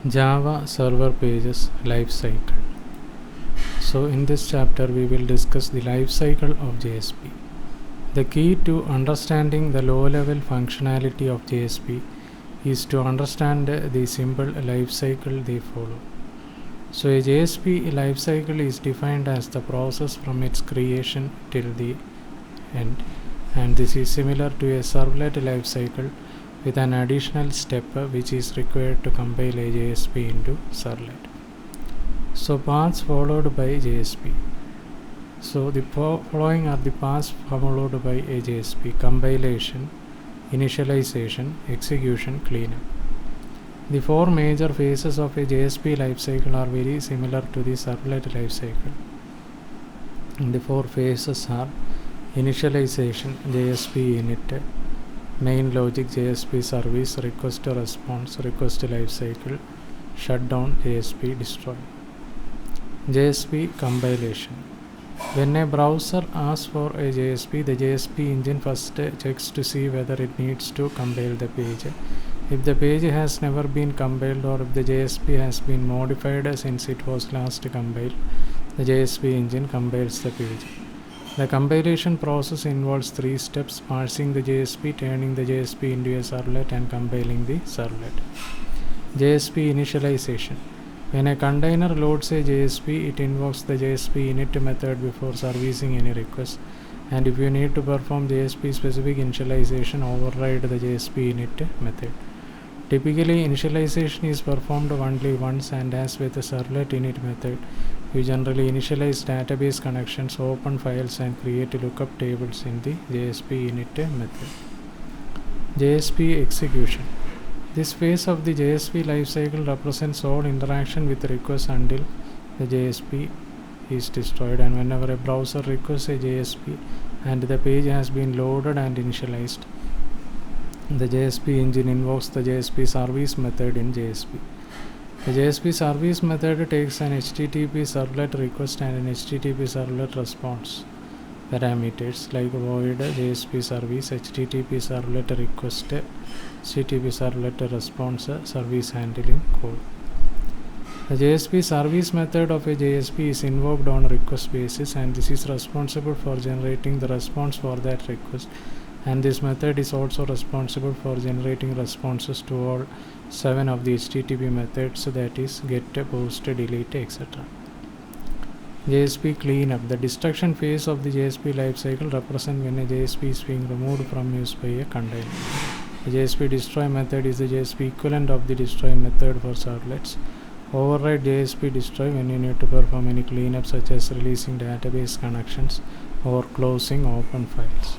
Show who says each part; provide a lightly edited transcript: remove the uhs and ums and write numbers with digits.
Speaker 1: Java Server Pages Life Cycle. So in this chapter we will discuss the life cycle of JSP. The key to understanding the low-level functionality of JSP is to understand the simple life cycle they follow. So a JSP life cycle is defined as the process from its creation till the end, and this is similar to a servlet life cycle with an additional step which is required to compile a JSP into servlet. So paths followed by JSP. So the following are the paths followed by a JSP: compilation, initialization, execution, cleanup. The four major phases of a JSP lifecycle are very similar to the servlet lifecycle. The four phases are initialization, JSP init, main logic, JSP service, request response, request lifecycle, shutdown, JSP destroy. JSP compilation. When a browser asks for a JSP, the JSP engine first checks to see whether it needs to compile the page. If the page has never been compiled, or if the JSP has been modified since it was last compiled, the JSP engine compiles the page. The compilation process involves three steps: parsing the JSP, turning the JSP into a servlet, and compiling the servlet. JSP initialization. When a container loads a JSP, it invokes the JSP init method before servicing any request, and if you need to perform JSP specific initialization, override the JSP init method. Typically, initialization is performed only once, and as with the servlet init method, you generally initialize database connections, open files, and create lookup tables in the JSP init method. JSP execution. This phase of the JSP lifecycle represents all interaction with the request until the JSP is destroyed, and whenever a browser requests a JSP and the page has been loaded and initialized, the JSP engine invokes the JSP service method in JSP. The JSP service method takes an HTTP servlet request and an HTTP servlet response parameters like void JSP service, HTTP servlet request, HTTP servlet response, service handling code. The JSP service method of a JSP is invoked on a request basis, and this is responsible for generating the response for that request, and this method is also responsible for generating responses to all 7 of the HTTP methods, that is get, post, delete, etc. JSP cleanup. The destruction phase of the JSP lifecycle represents when a JSP is being removed from use by a container. The JSP destroy method is the JSP equivalent of the destroy method for servlets. Override JSP destroy when you need to perform any cleanup, such as releasing database connections or closing open files.